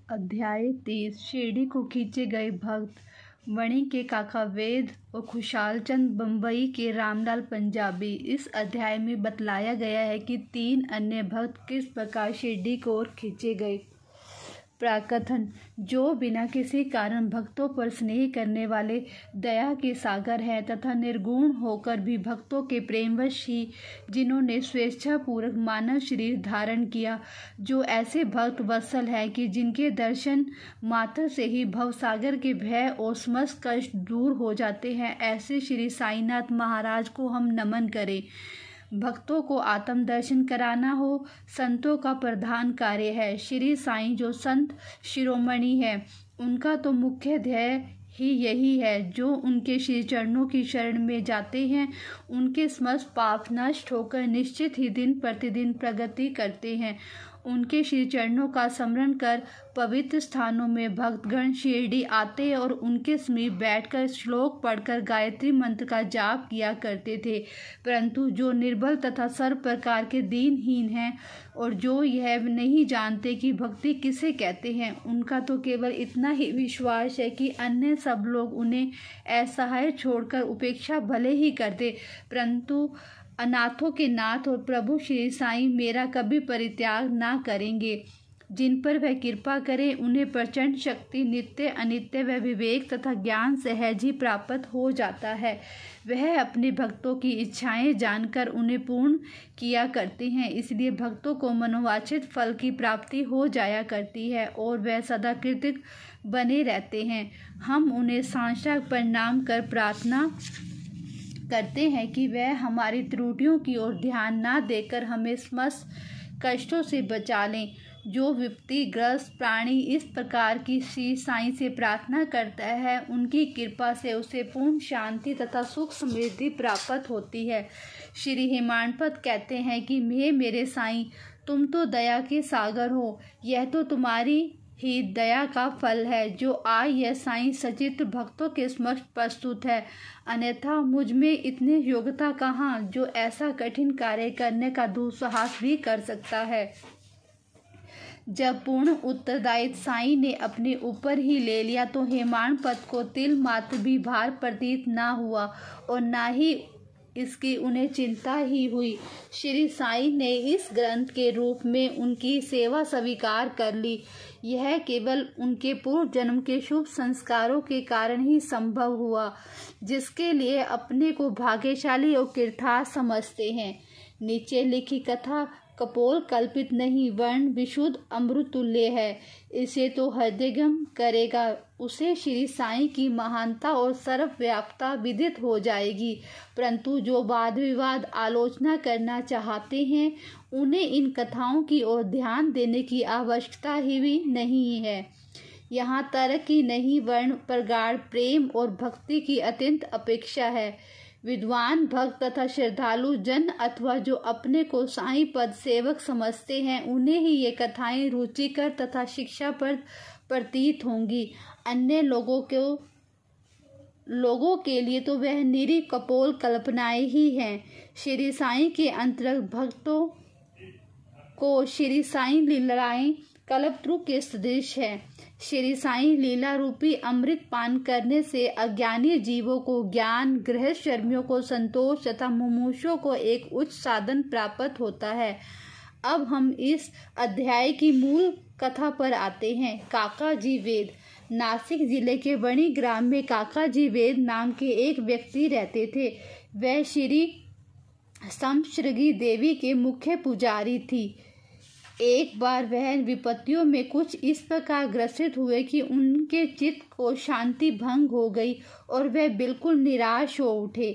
अध्याय 30। शिरडी को खींचे गए भक्त मणि के काका वेद और खुशाल चंद बम्बई के रामलाल पंजाबी। इस अध्याय में बतलाया गया है कि 3 अन्य भक्त किस प्रकार शिरडी को ओर खींचे गए। प्राकथन। जो बिना किसी कारण भक्तों पर स्नेह करने वाले दया के सागर हैं तथा निर्गुण होकर भी भक्तों के प्रेमवश ही जिन्होंने स्वेच्छापूर्वक मानव शरीर धारण किया, जो ऐसे भक्त वत्सल हैं कि जिनके दर्शन मात्र से ही भवसागर के भय और समस्त कष्ट दूर हो जाते हैं, ऐसे श्री साईनाथ महाराज को हम नमन करें। भक्तों को आत्म दर्शन कराना हो संतों का प्रधान कार्य है। श्री साईं जो संत शिरोमणि है, उनका तो मुख्य ध्येय ही यही है। जो उनके श्री चरणों की शरण में जाते हैं, उनके समस्त पाप नष्ट होकर निश्चित ही दिन प्रतिदिन प्रगति करते हैं। उनके श्री चरणों का स्मरण कर पवित्र स्थानों में भक्तगण शिरडी आते और उनके समीप बैठकर श्लोक पढ़कर गायत्री मंत्र का जाप किया करते थे। परंतु जो निर्बल तथा सर्व प्रकार के दीनहीन हैं और जो यह नहीं जानते कि भक्ति किसे कहते हैं, उनका तो केवल इतना ही विश्वास है कि अन्य सब लोग उन्हें असहाय छोड़कर उपेक्षा भले ही करते, परंतु अनाथों के नाथ और प्रभु श्री साईं मेरा कभी परित्याग ना करेंगे। जिन पर वह कृपा करें, उन्हें प्रचंड शक्ति, नित्य अनित्य व विवेक तथा ज्ञान सहज ही प्राप्त हो जाता है। वह अपने भक्तों की इच्छाएं जानकर उन्हें पूर्ण किया करते हैं, इसलिए भक्तों को मनोवांछित फल की प्राप्ति हो जाया करती है और वह सदा कृतज्ञ बने रहते हैं। हम उन्हें साष्टांग प्रणाम कर प्रार्थना करते हैं कि वह हमारी त्रुटियों की ओर ध्यान ना देकर हमें समस्त कष्टों से बचा लें। जो विपत्तिग्रस्त प्राणी इस प्रकार की श्री साईं से प्रार्थना करता है, उनकी कृपा से उसे पूर्ण शांति तथा सुख समृद्धि प्राप्त होती है। श्री हेमाडपंत कहते हैं कि मेरे साईं, तुम तो दया के सागर हो, यह तो तुम्हारी ही दया का फल है जो आज यह साईं सचित्र भक्तों के समक्ष प्रस्तुत है। अन्यथा मुझ में इतनी योग्यता कहाँ जो ऐसा कठिन कार्य करने का दुस्साहस भी कर सकता है। जब पूर्ण उत्तरदायित्व साईं ने अपने ऊपर ही ले लिया तो हेमाडपंत को तिल मात्र भी भार प्रतीत न हुआ और न ही इसकी उन्हें चिंता ही हुई। श्री साईं ने इस ग्रंथ के रूप में उनकी सेवा स्वीकार कर ली। यह केवल उनके पूर्व जन्म के शुभ संस्कारों के कारण ही संभव हुआ, जिसके लिए अपने को भाग्यशाली और कृतार्थ समझते हैं। नीचे लिखी कथा कपोल कल्पित नहीं, वर्ण विशुद्ध अमृतुल्य है। इसे तो हृदयंगम करेगा, उसे श्री साईं की महानता और सर्वव्यापकता विदित हो जाएगी। परंतु जो वाद विवाद आलोचना करना चाहते हैं, उन्हें इन कथाओं की ओर ध्यान देने की आवश्यकता ही भी नहीं है। यहाँ तर्क ही नहीं, वर्ण प्रगाढ़ प्रेम और भक्ति की अत्यंत अपेक्षा है। विद्वान भक्त तथा श्रद्धालु जन अथवा जो अपने को साईं पद सेवक समझते हैं, उन्हें ही ये कथाएं रुचिकर तथा शिक्षाप्रद प्रतीत होंगी। अन्य लोगों के लिए तो वह निरी कपोल कल्पनाएं ही हैं। श्री साईं के अंतर्गत भक्तों को श्री साईं लीलाएं कल्पतरु के सदृश है। श्री साईं लीला रूपी अमृत पान करने से अज्ञानी जीवों को ज्ञान, गृहस्वामियों को संतोष तथा मुमुक्षुओं को एक उच्च साधन प्राप्त होता है। अब हम इस अध्याय की मूल कथा पर आते हैं। काका जी वेद। नासिक जिले के वणी ग्राम में काका जी वेद नाम के एक व्यक्ति रहते थे। वह श्री समश्रगी देवी के मुख्य पुजारी थी। एक बार वह विपत्तियों में कुछ इस प्रकार ग्रसित हुए कि उनके चित्त को शांति भंग हो गई और वह बिल्कुल निराश हो उठे।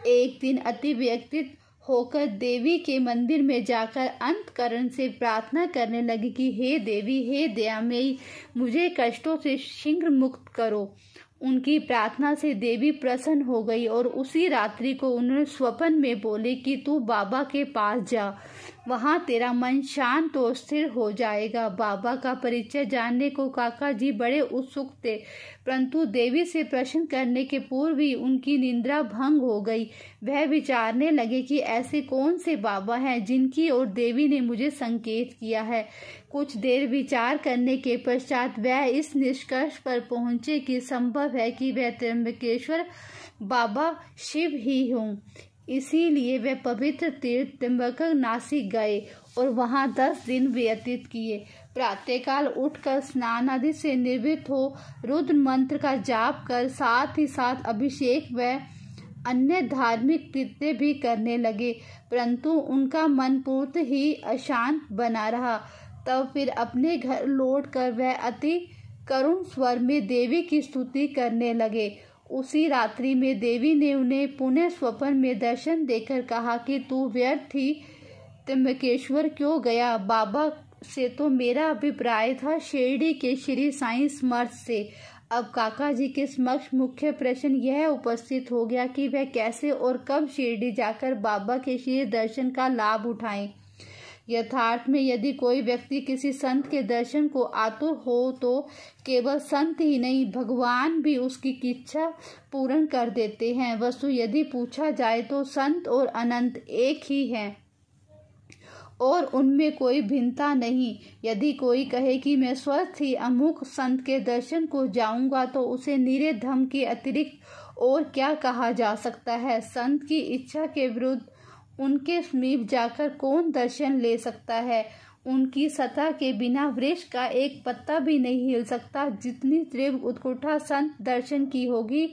एक दिन अति व्यथित होकर देवी के मंदिर में जाकर अंतःकरण से प्रार्थना करने लगी कि हे देवी, हे दयामयी, मुझे कष्टों से शीघ्र मुक्त करो। उनकी प्रार्थना से देवी प्रसन्न हो गई और उसी रात्रि को उन्होंने स्वप्न में बोले कि तू बाबा के पास जा। वहाँ तेरा मन शांत और स्थिर हो जाएगा। बाबा का परिचय जानने को काका जी बड़े उत्सुक थे, परंतु देवी से प्रश्न करने के पूर्व ही उनकी निद्रा भंग हो गई। वह विचारने लगे कि ऐसे कौन से बाबा हैं जिनकी ओर देवी ने मुझे संकेत किया है। कुछ देर विचार करने के पश्चात वह इस निष्कर्ष पर पहुंचे कि संभव है कि वह त्र्यंबकेश्वर बाबा शिव ही हों। इसीलिए वे पवित्र तीर्थ त्र्यंबक नासिक गए और वहां 10 दिन व्यतीत किए। प्रातःकाल उठकर स्नान आदि से निवृत्त हो रुद्र मंत्र का जाप कर साथ ही साथ अभिषेक व अन्य धार्मिक कृत्य भी करने लगे, परंतु उनका मन पूर्त ही अशांत बना रहा। तब फिर अपने घर लौटकर वह अति करुण स्वर में देवी की स्तुति करने लगे। उसी रात्रि में देवी ने उन्हें पुनः स्वप्न में दर्शन देकर कहा कि तू व्यर्थ ही त्र्यंबकेश्वर क्यों गया। बाबा से तो मेरा अभिप्राय था शिरडी के श्री साईं समर्थ से। अब काका जी के समक्ष मुख्य प्रश्न यह उपस्थित हो गया कि वह कैसे और कब शिरडी जाकर बाबा के श्री दर्शन का लाभ उठाएं। यथार्थ में यदि कोई व्यक्ति किसी संत के दर्शन को आतुर हो तो केवल संत ही नहीं, भगवान भी उसकी इच्छा पूर्ण कर देते हैं। वस्तु यदि पूछा जाए तो संत और अनंत एक ही हैं और उनमें कोई भिन्नता नहीं। यदि कोई कहे कि मैं स्वस्थ ही अमुक संत के दर्शन को जाऊंगा तो उसे निरे धम के अतिरिक्त और क्या कहा जा सकता है। संत की इच्छा के विरुद्ध उनके समीप जाकर कौन दर्शन ले सकता है। उनकी सत्ता के बिना वृक्ष का एक पत्ता भी नहीं हिल सकता। जितनी तीव्र उत्कंठा संत दर्शन की होगी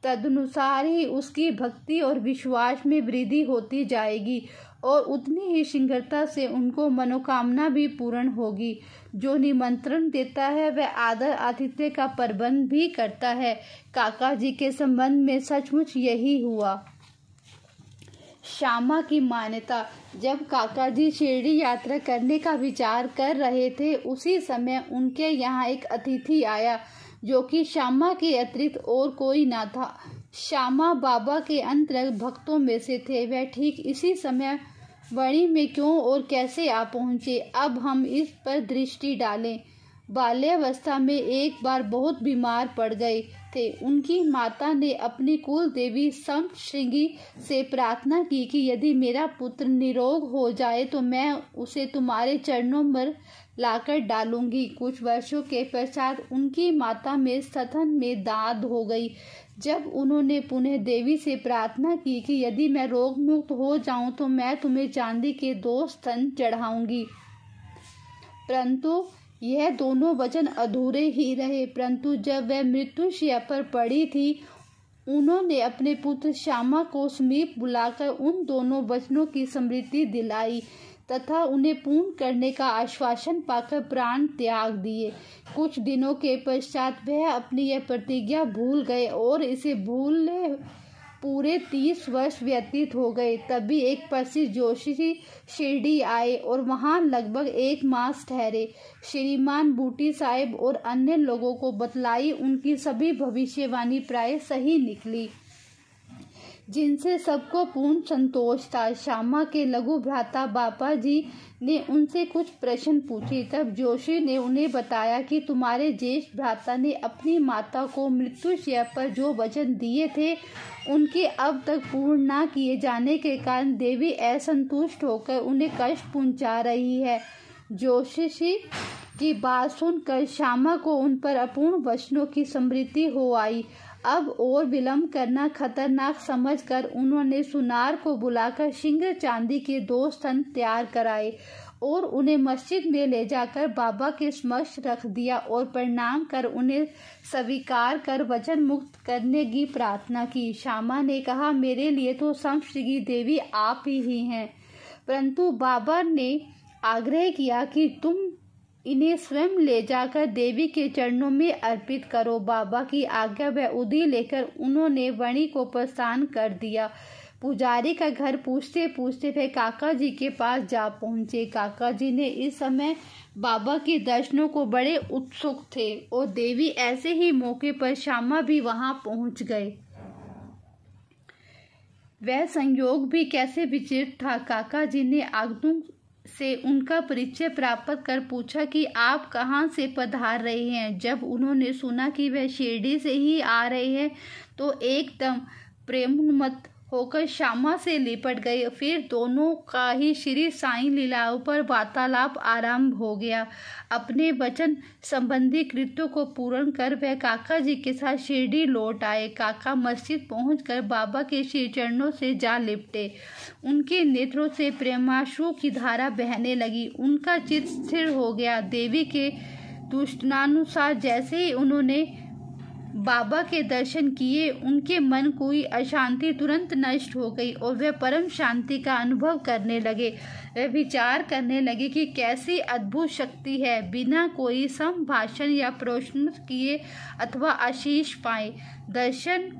तदनुसार ही उसकी भक्ति और विश्वास में वृद्धि होती जाएगी और उतनी ही शीघ्रता से उनको मनोकामना भी पूर्ण होगी। जो निमंत्रण देता है वह आदर आतिथ्य का प्रबंध भी करता है। काका जी के संबंध में सचमुच यही हुआ। श्यामा की मान्यता। जब काका जी शिरडी यात्रा करने का विचार कर रहे थे उसी समय उनके यहाँ एक अतिथि आया जो कि श्यामा के अतिरिक्त और कोई न था। श्यामा बाबा के अंतरंग भक्तों में से थे। वह ठीक इसी समय वणी में क्यों और कैसे आ पहुँचे, अब हम इस पर दृष्टि डालें। बाल्यावस्था में एक बार बहुत बीमार पड़ गए थे। उनकी माता ने अपनी कुल देवी समश्रृंगी से प्रार्थना की कि यदि मेरा पुत्र निरोग हो जाए तो मैं उसे तुम्हारे चरणों में लाकर डालूंगी। कुछ वर्षों के पश्चात उनकी माता में स्तन में दाद हो गई। जब उन्होंने पुनः देवी से प्रार्थना की कि यदि मैं रोग मुक्त हो जाऊं तो मैं तुम्हें चांदी के 2 स्तन चढ़ाऊंगी, परंतु यह दोनों वचन अधूरे ही रहे। परंतु जब वह मृत्युशैया पर पड़ी थी उन्होंने अपने पुत्र श्यामा को समीप बुलाकर उन दोनों वचनों की स्मृति दिलाई तथा उन्हें पूर्ण करने का आश्वासन पाकर प्राण त्याग दिए। कुछ दिनों के पश्चात वह अपनी यह प्रतिज्ञा भूल गए और इसे भूले पूरे 30 वर्ष व्यतीत हो गए। तभी एक प्रसिद्ध जोशी शिरडी आए और वहां लगभग 1 मास ठहरे। श्रीमान बूटी साहिब और अन्य लोगों को बतलाई उनकी सभी भविष्यवाणी प्राय सही निकली, जिनसे सबको पूर्ण संतोष था। श्यामा के लघु भ्राता बापा जी ने उनसे कुछ प्रश्न पूछे। तब जोशी ने उन्हें बताया कि तुम्हारे ज्येष्ठ भ्राता ने अपनी माता को मृत्युशैया पर जो वचन दिए थे उनके अब तक पूर्ण न किए जाने के कारण देवी असंतुष्ट होकर उन्हें कष्ट पहुंचा रही है। जोशी की बात सुनकर श्यामा को उन पर अपूर्ण वचनों की स्मृति हो आई। अब और विलंब करना खतरनाक समझकर उन्होंने सुनार को बुलाकर शीघ्र चांदी के 2 स्तन तैयार कराए और उन्हें मस्जिद में ले जाकर बाबा के समक्ष रख दिया और प्रणाम कर उन्हें स्वीकार कर वचन मुक्त करने की प्रार्थना की। श्यामा ने कहा, मेरे लिए तो समश्रृंगी देवी आप ही हैं, परंतु बाबा ने आग्रह किया कि तुम इन्हें स्वयं ले जाकर देवी के चरणों में अर्पित करो। बाबा की आज्ञा व उदी लेकर उन्होंने वणी को प्रस्थान कर दिया। पुजारी का घर पूछते पूछते वे काका जी के पास जा पहुंचे। काका जी ने इस समय बाबा के दर्शनों को बड़े उत्सुक थे और देवी ऐसे ही मौके पर श्यामा भी वहां पहुंच गए। वह संयोग भी कैसे विचित्र था। काका जी ने आगंतुक से उनका परिचय प्राप्त कर पूछा कि आप कहाँ से पधार रहे हैं। जब उन्होंने सुना कि वह शिरडी से ही आ रहे हैं तो एकदम प्रेमोन्मत्त होकर श्यामा से लिपट गए। फिर दोनों का ही श्री साईं लीलाओं पर वार्तालाप आरंभ हो गया। अपने वचन संबंधी कृत्यों को पूर्ण कर वह काका जी के साथ शिरडी लौट आए। काका मस्जिद पहुंचकर बाबा के श्री चरणों से जा लिपटे। उनके नेत्रों से प्रेमाश्रु की धारा बहने लगी। उनका चित्त स्थिर हो गया। देवी के दूषणानुसार जैसे ही उन्होंने बाबा के दर्शन किए, उनके मन की अशांति तुरंत नष्ट हो गई और वे परम शांति का अनुभव करने लगे। वे विचार करने लगे कि कैसी अद्भुत शक्ति है, बिना कोई संभाषण या प्रश्न किए अथवा आशीष पाए दर्शन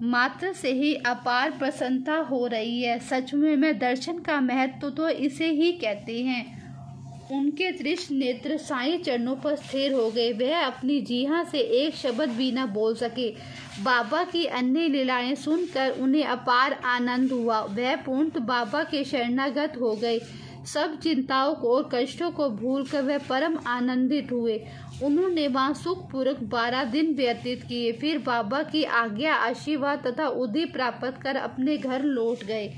मात्र से ही अपार प्रसन्नता हो रही है। सच में दर्शन का महत्व तो इसे ही कहते हैं। उनके दृष्टि नेत्र साईं चरणों पर स्थिर हो गए। वह अपनी जीहा से एक शब्द भी न बोल सके। बाबा की अन्य लीलाएं सुनकर उन्हें अपार आनंद हुआ। वह पूर्ण बाबा के शरणागत हो गए। सब चिंताओं को और कष्टों को भूलकर वह परम आनंदित हुए। उन्होंने वहां सुखपूर्वक 12 दिन व्यतीत किए। फिर बाबा की आज्ञा, आशीर्वाद तथा उदय प्राप्त कर अपने घर लौट गए।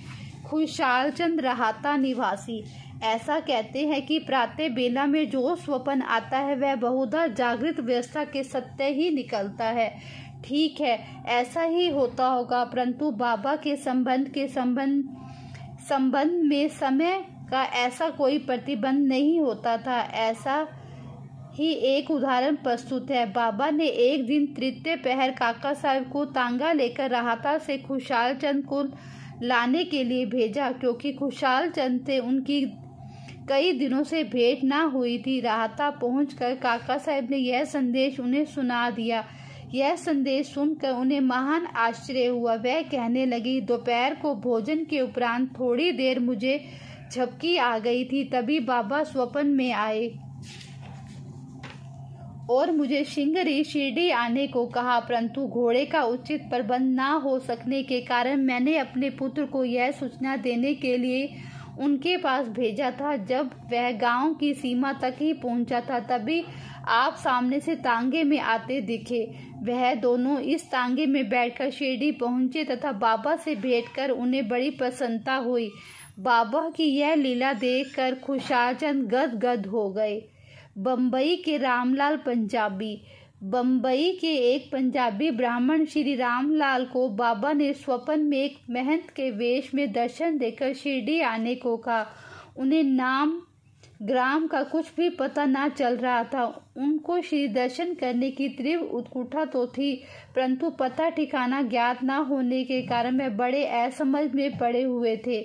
खुशालचंद रहाता निवासी। ऐसा कहते हैं कि प्रातः बेला में जो स्वप्न आता है वह बहुधा जागृत व्यवस्था के सत्य ही निकलता है। ठीक है, ऐसा ही होता होगा, परंतु बाबा के संबंध में समय का ऐसा कोई प्रतिबंध नहीं होता था। ऐसा ही एक उदाहरण प्रस्तुत है। बाबा ने एक दिन तृतीय पहर काका साहब को तांगा लेकर रहाता से खुशालचंद को लाने के लिए भेजा, क्योंकि खुशालचंद से उनकी कई दिनों से भेंट ना हुई थी। राहता पहुंचकर काका साहब ने यह संदेश उन्हें सुना दिया। यह संदेश सुनकर उन्हें महान आश्चर्य हुआ। वह कहने लगी, दोपहर को भोजन के उपरांत थोड़ी देर मुझे झपकी आ गई थी। तभी बाबा स्वप्न में आए और मुझे शीघ्र शिरडी आने को कहा, परंतु घोड़े का उचित प्रबंध ना हो सकने के कारण मैंने अपने पुत्र को यह सूचना देने के लिए उनके पास भेजा था। जब वह गांव की सीमा तक ही पहुंचा था, तभी आप सामने से तांगे में आते दिखे। वह दोनों इस तांगे में बैठकर शिरडी पहुंचे तथा बाबा से भेंट कर उन्हें बड़ी प्रसन्नता हुई। बाबा की यह लीला देखकर खुशालचंद गदगद हो गए। बम्बई के रामलाल पंजाबी। बम्बई के एक पंजाबी ब्राह्मण श्री रामलाल को बाबा ने स्वप्न में एक महंत के वेश में दर्शन देकर शिरडी आने को कहा। उन्हें नाम ग्राम का कुछ भी पता न चल रहा था। उनको श्री दर्शन करने की तीव्र उत्कंठा तो थी, परंतु पता ठिकाना ज्ञात न होने के कारण वे बड़े असमझ में पड़े हुए थे।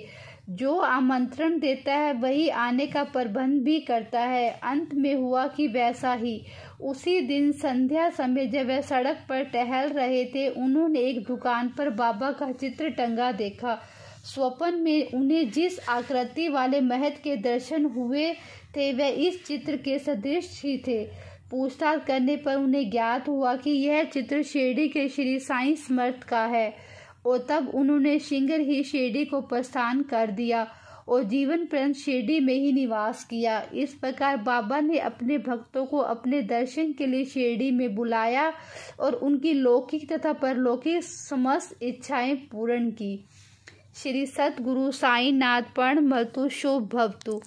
जो आमंत्रण देता है वही आने का प्रबंध भी करता है। अंत में हुआ कि वैसा ही। उसी दिन संध्या समय जब वे सड़क पर टहल रहे थे, उन्होंने एक दुकान पर बाबा का चित्र टंगा देखा। स्वप्न में उन्हें जिस आकृति वाले महत के दर्शन हुए थे वह इस चित्र के सदृश ही थे। पूछताछ करने पर उन्हें ज्ञात हुआ कि यह चित्र शिरडी के श्री साईं समर्थ का है और तब उन्होंने शीघ्र ही शिरडी को प्रस्थान कर दिया और जीवन पर्यंत शिरडी में ही निवास किया। इस प्रकार बाबा ने अपने भक्तों को अपने दर्शन के लिए शिरडी में बुलाया और उनकी लौकिक तथा परलौकिक समस्त इच्छाएं पूर्ण की। श्री सतगुरु साईं नाथ प्रणमतु शुभ भवतु।